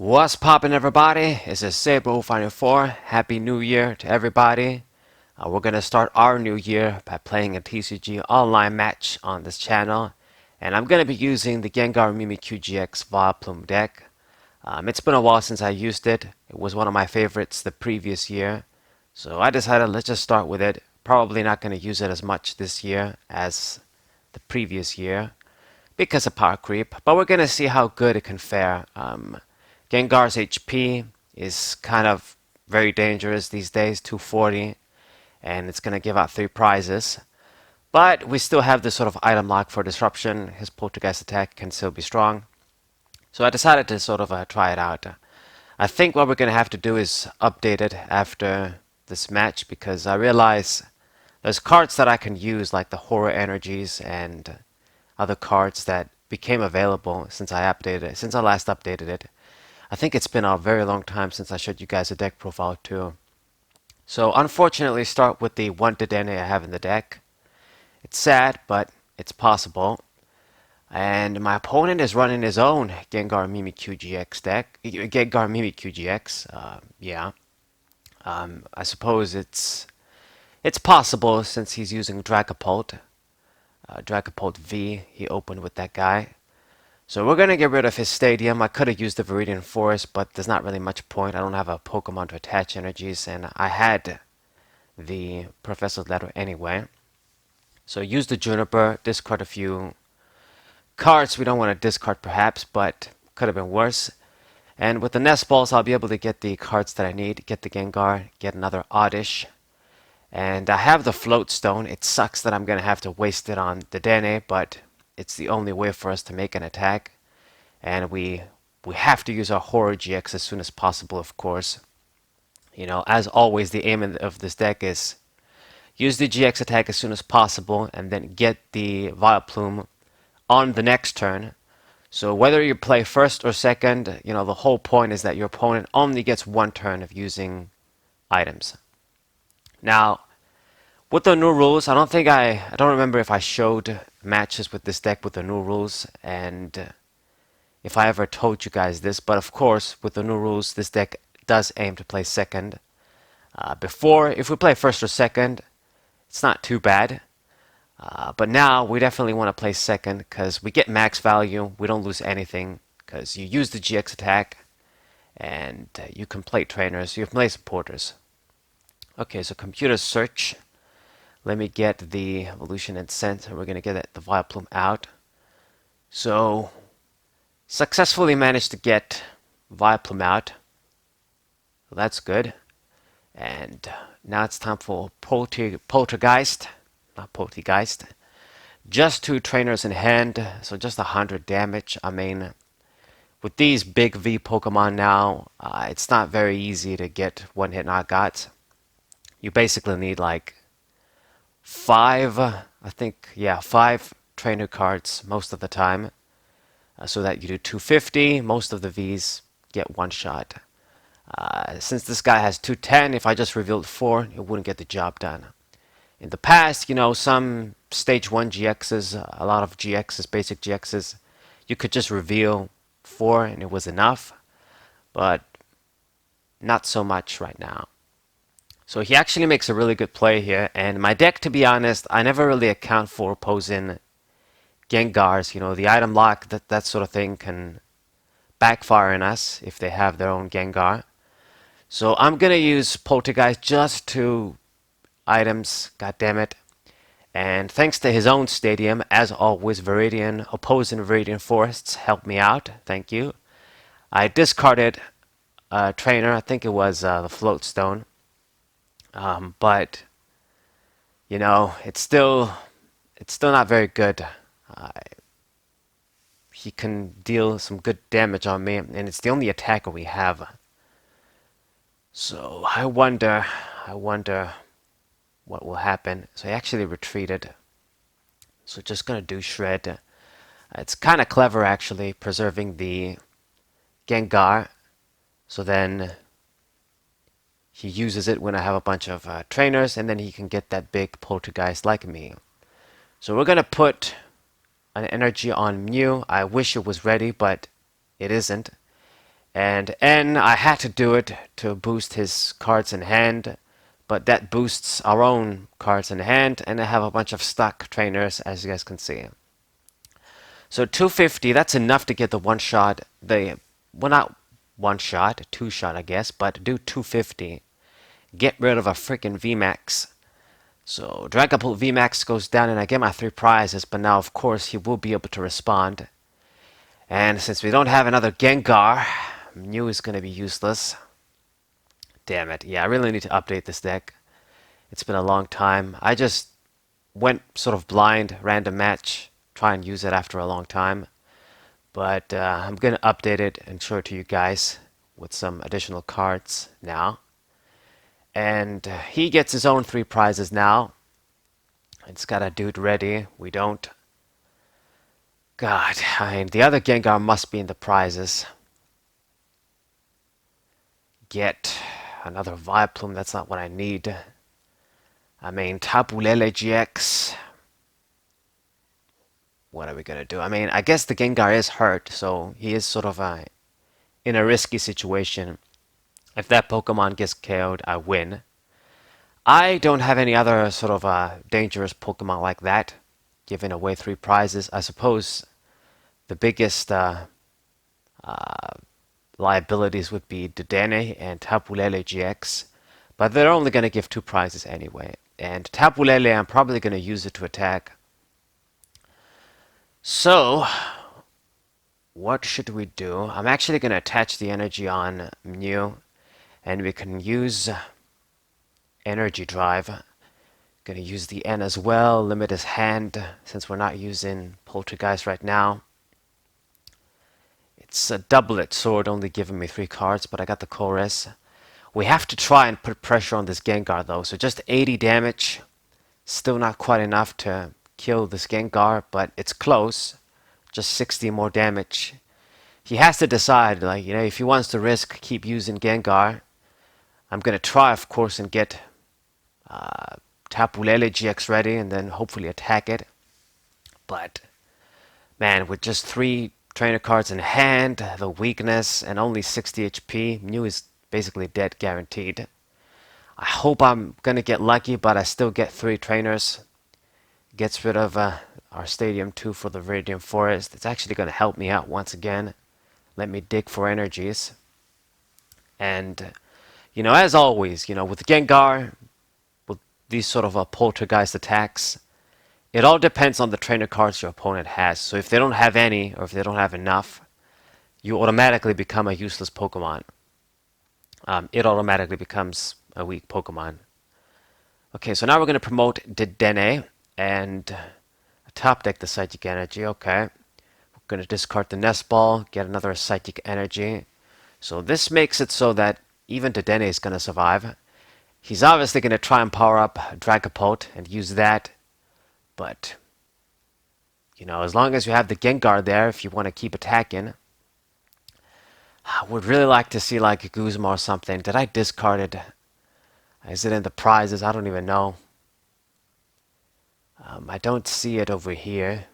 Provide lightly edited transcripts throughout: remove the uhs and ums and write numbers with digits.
What's poppin', everybody? It's a Saber054. Happy New Year to everybody. We're gonna start our new year by playing a TCG online match on this channel, and I'm gonna be using the Gengar Mimikyu GX Vileplume deck. It's been a while since I used it. It was one of my favorites the previous year, so I decided let's just start with it. Probably not gonna use it as much this year as the previous year because of power creep, but we're gonna see how good it can fare. Gengar's HP is kind of very dangerous these days, 240, and it's going to give out 3 prizes. But we still have this sort of item lock for disruption. His poltergeist attack can still be strong. So I decided to sort of try it out. I think what we're going to have to do is update it after this match because I realize there's cards that I can use like the horror energies and other cards that became available since I last updated it. I think it's been a very long time since I showed you guys a deck profile too. So unfortunately start with the 1 Dedenne I have in the deck. It's sad, but it's possible. And my opponent is running his own Gengar Mimikyu GX deck. Gengar Mimikyu GX, yeah. I suppose it's possible since he's using Dragapult. Dragapult V, he opened with that guy. So we're going to get rid of his stadium. I could have used the Viridian Forest, but there's not really much point. I don't have a Pokemon to attach energies, and I had the Professor's Letter anyway. So use the Juniper, discard a few cards we don't want to discard perhaps, but could have been worse. And with the Nest Balls, I'll be able to get the cards that I need, get the Gengar, get another Oddish. And I have the Float Stone. It sucks that I'm going to have to waste it on the Dene, but it's the only way for us to make an attack, and we have to use our Horror GX as soon as possible, of course. You know, as always, the aim of this deck is use the GX attack as soon as possible, and then get the Vileplume on the next turn. So whether you play first or second, you know, the whole point is that your opponent only gets 1 turn of using items. Now, with the new rules, I don't remember if I showed matches with this deck with the new rules, and if I ever told you guys this, but of course, with the new rules, this deck does aim to play second. If we play first or second, it's not too bad. But now, we definitely want to play second, because we get max value, we don't lose anything, because you use the GX attack, and you can play trainers, you can play supporters. Okay, so computer search. Let me get the evolution and scent, and we're going to get the Vileplume out. So, successfully managed to get Vileplume out. So that's good. And now it's time for poltergeist. Not poltergeist. Just 2 trainers in hand, so just 100 damage. I mean, with these big V Pokemon now, it's not very easy to get one-hit knockouts. You basically need like 5 trainer cards most of the time, so that you do 250. Most of the Vs get 1 shot. Since this guy has 210, if I just revealed 4, it wouldn't get the job done. In the past, you know, some stage 1 GXs, a lot of GXs, basic GXs, you could just reveal 4 and it was enough, but not so much right now. So he actually makes a really good play here, and my deck, to be honest, I never really account for opposing Gengars. You know, the item lock, that sort of thing can backfire on us if they have their own Gengar. So I'm gonna use Poltergeist just 2 items, goddammit. And thanks to his own stadium, as always, opposing Viridian Forests helped me out, thank you. I discarded a trainer, I think it was the Float Stone. But you know, it's still not very good. He can deal some good damage on me, and it's the only attacker we have. So I wonder what will happen. So he actually retreated. So just gonna do Shred. It's kind of clever actually, preserving the Gengar. So then he uses it when I have a bunch of trainers, and then he can get that big poltergeist like me. So we're going to put an energy on Mew. I wish it was ready, but it isn't. And N, I had to do it to boost his cards in hand, but that boosts our own cards in hand, and I have a bunch of stuck trainers, as you guys can see. So 250, that's enough to get the one shot, well, not one shot, two shot, I guess, but do 250. Get rid of a freaking VMAX. So Dragapult VMAX goes down, and I get my 3 prizes, but now, of course, he will be able to respond. And since we don't have another Gengar, Mew is going to be useless. Damn it. Yeah, I really need to update this deck. It's been a long time. I just went sort of blind, random match, try and use it after a long time. But I'm going to update it and show it to you guys with some additional cards now. And he gets his own 3 prizes now. It's got a dude ready. We don't. God, I mean, the other Gengar must be in the prizes. Get another Vileplume, that's not what I need. I mean, Tapu Lele GX. What are we gonna do? I mean, I guess the Gengar is hurt, so he is sort of in a risky situation. If that Pokemon gets KO'd, I win. I don't have any other sort of dangerous Pokemon like that. Giving away 3 prizes. I suppose the biggest liabilities would be Dedenne and Tapu Lele GX. But they're only going to give 2 prizes anyway. And Tapu Lele, I'm probably going to use it to attack. So, what should we do? I'm actually going to attach the energy on Mew. And we can use Energy Drive. Gonna use the N as well, limit his hand, since we're not using Poltergeist right now. It's a doublet sword, only giving me 3 cards, but I got the chorus. We have to try and put pressure on this Gengar though, so just 80 damage. Still not quite enough to kill this Gengar, but it's close. Just 60 more damage. He has to decide, like, you know, if he wants to risk keep using Gengar. I'm gonna try, of course, and get Tapu Lele GX ready and then hopefully attack it. But, man, with just 3 trainer cards in hand, the weakness, and only 60 HP, Mew is basically dead guaranteed. I hope I'm gonna get lucky, but I still get 3 trainers. Gets rid of our Stadium 2 for the Viridian Forest. It's actually gonna help me out once again. Let me dig for energies. And, you know, as always, you know, with Gengar, these sort of poltergeist attacks, it all depends on the trainer cards your opponent has. So if they don't have any, or if they don't have enough, you automatically become a useless Pokemon. It automatically becomes a weak Pokemon. Okay, so now we're going to promote Dedenne and top deck the Psychic Energy. Okay, we're going to discard the Nest Ball, get another Psychic Energy. So this makes it so that even Dedenne is going to survive. He's obviously going to try and power up Dragapult and use that. But, you know, as long as you have the Gengar there, if you want to keep attacking, I would really like to see like Guzma or something. Did I discard it? Is it in the prizes? I don't even know. I don't see it over here.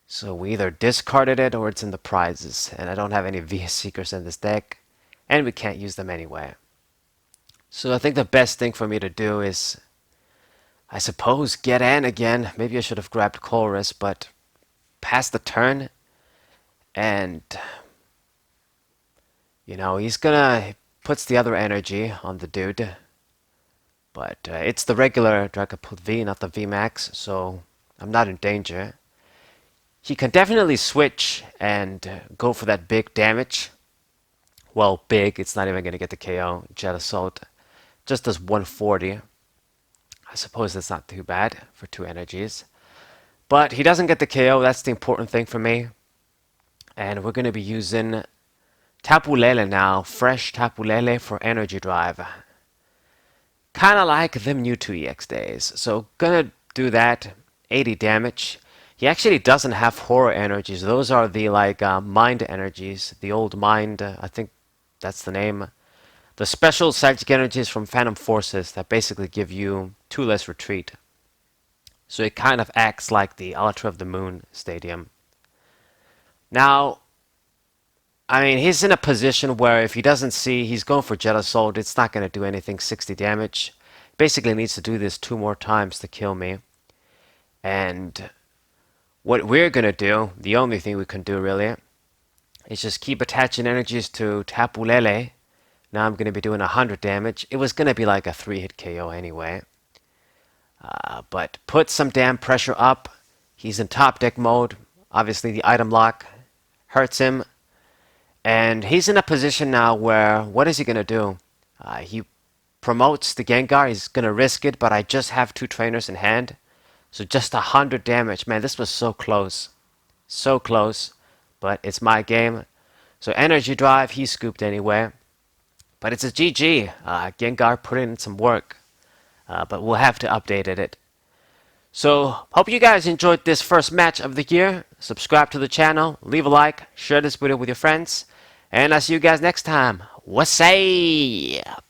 So we either discarded it or it's in the prizes. And I don't have any VS Seekers in this deck. And we can't use them anyway. So I think the best thing for me to do is, I suppose, get N again. Maybe I should have grabbed Chorus, but pass the turn. And, you know, he puts the other energy on the dude. But it's the regular Dragapult V, not the VMAX, so I'm not in danger. He can definitely switch and go for that big damage. Well, big, it's not even going to get the KO. Jet Assault just does 140. I suppose that's not too bad for 2 energies. But he doesn't get the KO, that's the important thing for me. And we're going to be using Tapu Lele now, fresh Tapu Lele for Energy Drive. Kinda like the Mewtwo EX days. So gonna do that, 80 damage. He actually doesn't have horror energies. Those are the like mind energies. The old mind, I think that's the name. The special psychic energies from Phantom Forces that basically give you 2 less retreat. So it kind of acts like the Ultra of the Moon Stadium. Now, I mean, he's in a position where if he doesn't see, he's going for Jet Assault. It's not going to do anything 60 damage. Basically needs to do this 2 more times to kill me. And what we're going to do, the only thing we can do really, is just keep attaching energies to Tapu Lele. Now I'm going to be doing 100 damage. It was going to be like a 3-hit KO anyway. But put some damn pressure up. He's in top deck mode. Obviously the item lock hurts him. And he's in a position now where, what is he going to do? He promotes the Gengar. He's going to risk it, but I just have 2 trainers in hand. So just 100 damage. Man, this was so close. So close. But it's my game. So energy drive, he scooped anyway. But it's a GG. Gengar put in some work. But we'll have to update it. So, hope you guys enjoyed this first match of the year. Subscribe to the channel, leave a like, share this video with your friends, and I'll see you guys next time. What's up?